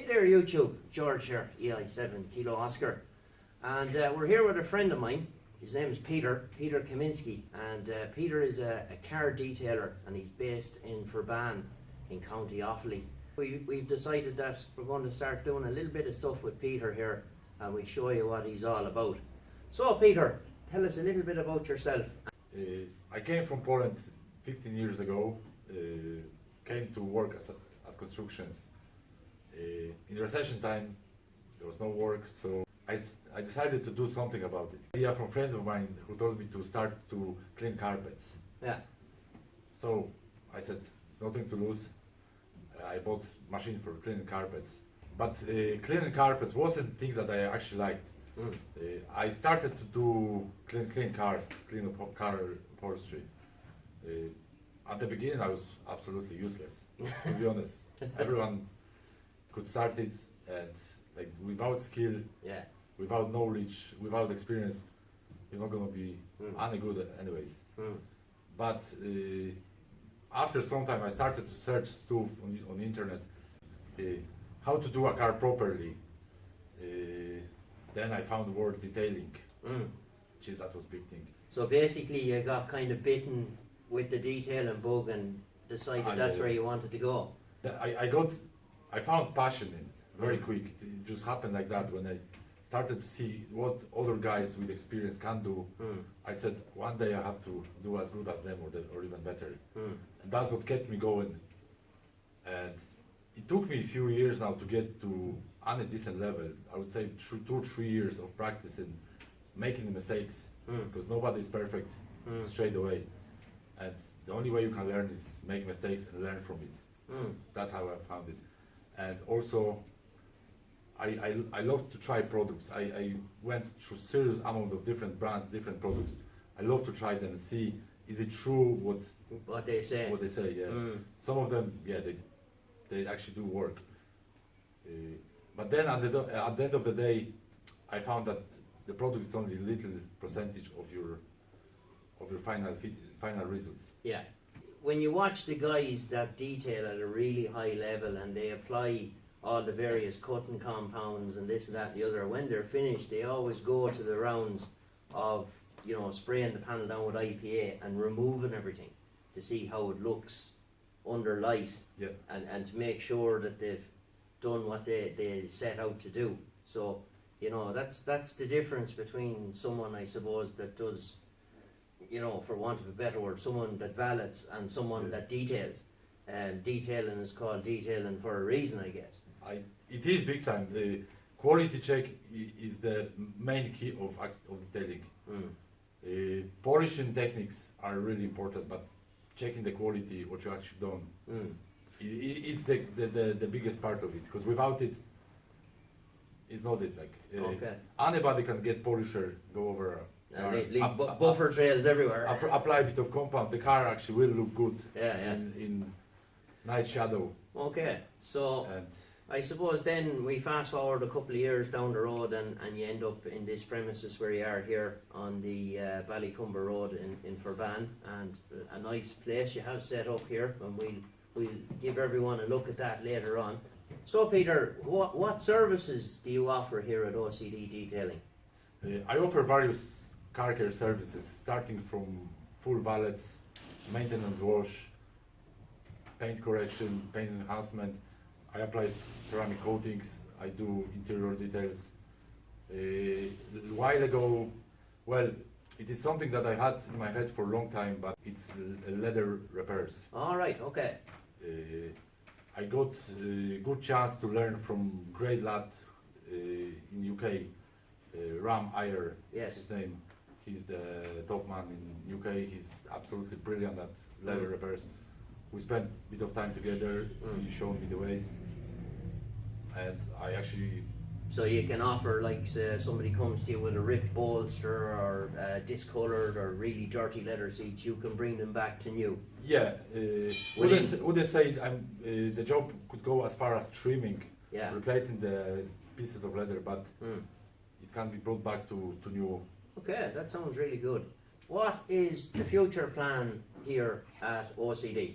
Hey there YouTube, George here, EI7 Kilo Oscar, and we're here with a friend of mine. His name is Peter Kaminski, and Peter is a car detailer and he's based in Ferbane in County Offaly. We've decided that we're going to start doing a little bit of stuff with Peter here and we'll show you what he's all about. So Peter, tell us a little bit about yourself. I came from Poland 15 years ago, came to work at constructions. In recession time, there was no work, so I decided to do something about it. Idea from a friend of mine who told me to start to clean carpets. Yeah. So I said, it's nothing to lose. I bought machine for cleaning carpets. But cleaning carpets wasn't the thing that I actually liked. I started to do clean cars, clean up car upholstery. At the beginning I was absolutely useless, to be honest. Everyone could start it, and like without skill, without knowledge, without experience, you're not gonna be any good anyways. But after some time I started to search stuff on the internet, how to do a car properly. Then I found the word detailing, that was big thing. So basically you got kind of bitten with the detailing bug and decided that's where you wanted to go. I found passion in it very quick. It just happened like that. When I started to see what other guys with experience can do, I said one day I have to do as good as them or even better. And that's what kept me going. And it took me a few years now to get to a decent level. I would say 2 or 3 years of practicing, making mistakes, because nobody's perfect straight away. And the only way you can learn is make mistakes and learn from it. That's how I found it. And also, I love to try products. I went through serious amount of different brands, different products. I love to try them and see, is it true what they say? What they say, yeah. Some of them, yeah, they actually do work. But then at the end of the day, I found that the product is only a little percentage of your final results. Yeah. When you watch the guys that detail at a really high level and they apply all the various cutting compounds and this and that and the other, when they're finished they always go to the rounds of, you know, spraying the panel down with IPA and removing everything to see how it looks under light, and to make sure that they've done what they set out to do. So, you know, that's the difference between someone, I suppose, that does, you know, for want of a better word, someone that valets and someone that details. Detailing is called detailing for a reason, I guess. It is big time. The quality check is the main key of detailing. Polishing techniques are really important, but checking the quality, what you actually done, it's the biggest part of it. Because without it, it's not it. Like anybody can get polisher, go over. Leave buffer trails everywhere. Apply a bit of compound. The car actually will look good. In night shadow. Okay, so I suppose then we fast forward a couple of years down the road and you end up in this premises where you are here on the Ballycumber Road in Ferbane, and a nice place you have set up here, and we'll give everyone a look at that later on. So Peter, what services do you offer here at OCD Detailing? I offer various car care services, starting from full valets, maintenance wash, paint correction, paint enhancement. I apply ceramic coatings, I do interior details. A while ago, well, it is something that I had in my head for a long time, but it's leather repairs. All right, okay. I got a good chance to learn from great lad in UK, Ram Iyer, is his name. He's the top man in UK. He's absolutely brilliant at leather repairs. We spent a bit of time together. He showed me the ways, and I actually. So you can offer, like, say somebody comes to you with a ripped bolster or discolored or really dirty leather seats, you can bring them back to new. Yeah. Would they say the job could go as far as trimming, replacing the pieces of leather, but it can be brought back to new. Okay, that sounds really good. What is the future plan here at OCD?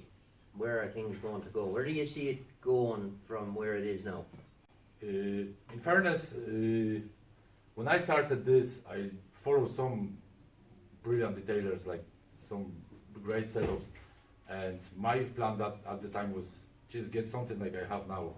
Where are things going to go? Where do you see it going from where it is now? In fairness, when I started this, I followed some brilliant detailers, like some great setups, and my plan that at the time was just get something like I have now.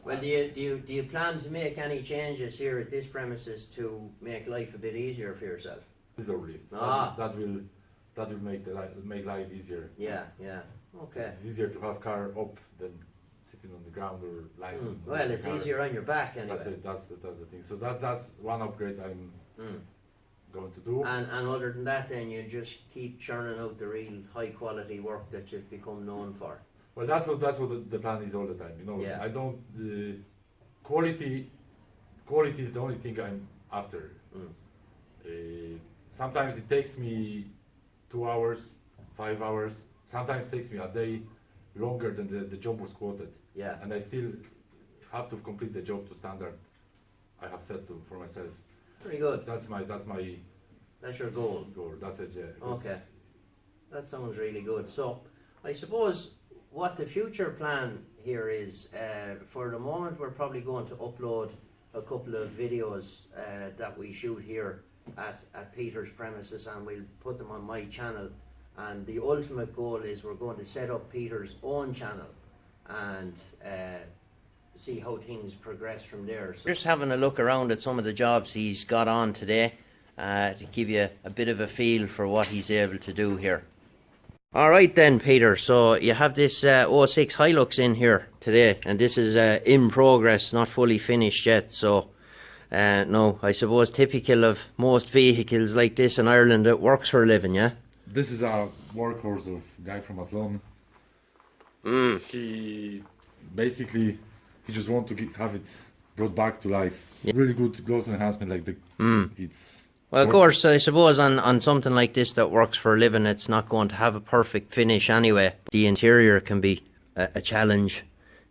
Well, do you plan to make any changes here at this premises to make life a bit easier for yourself? Scissor lift. Ah. That will make life easier. Yeah, yeah. Okay. It's easier to have car up than sitting on the ground or lying. on Well, the it's car. easier on your back anyway. That's it. That's the thing. So that's one upgrade I'm going to do. And other than that, then you just keep churning out the real high quality work that you've become known for. Well, that's what the plan is all the time. You know, Yeah. I don't quality is the only thing I'm after. Sometimes it takes me 2 hours, 5 hours. Sometimes it takes me a day longer than the job was quoted. Yeah. And I still have to complete the job to standard I have set for myself. Very good. That's your goal. That's it. Yeah. Okay. That sounds really good. So, I suppose what the future plan here is, for the moment we're probably going to upload a couple of videos that we shoot here at Peter's premises, and we'll put them on my channel. And the ultimate goal is we're going to set up Peter's own channel and see how things progress from there. So just having a look around at some of the jobs he's got on today to give you a bit of a feel for what he's able to do here. Alright then, Peter, so you have this 06 Hilux in here today, and this is in progress, not fully finished yet. So no, I suppose typical of most vehicles like this in Ireland, it works for a living, yeah? This is a workhorse of a guy from Athlone. He basically just want to have it brought back to life. Yeah. Really good gloss enhancement, like it's. Well, of course, I suppose on something like this that works for a living, it's not going to have a perfect finish anyway. The interior can be a challenge,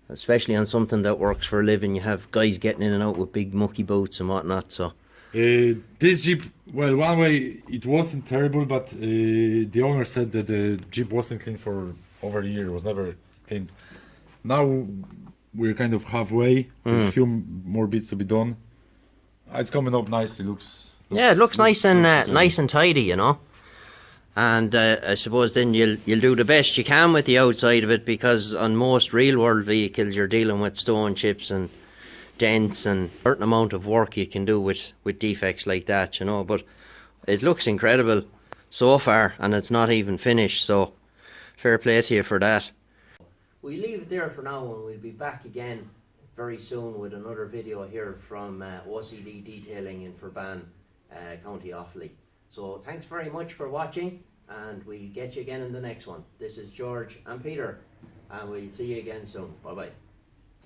especially on something that works for a living. You have guys getting in and out with big mucky boots and whatnot, so. This Jeep, well, one way it wasn't terrible, but the owner said that the Jeep wasn't clean for over a year. It was never cleaned. Now we're kind of halfway. There's a few more bits to be done. It's coming up nicely. Yeah, it looks nice and nice and tidy, you know. And I suppose then you'll do the best you can with the outside of it, because on most real world vehicles you're dealing with stone chips and dents and a certain amount of work you can do with defects like that, you know. But it looks incredible so far, and it's not even finished, so fair play to you for that. We'll leave it there for now, and we'll be back again very soon with another video here from OCD Detailing in Ferbane, County Offaly. So thanks very much for watching, and we'll get you again in the next one. This is George and Peter, and we'll see you again soon. Bye bye.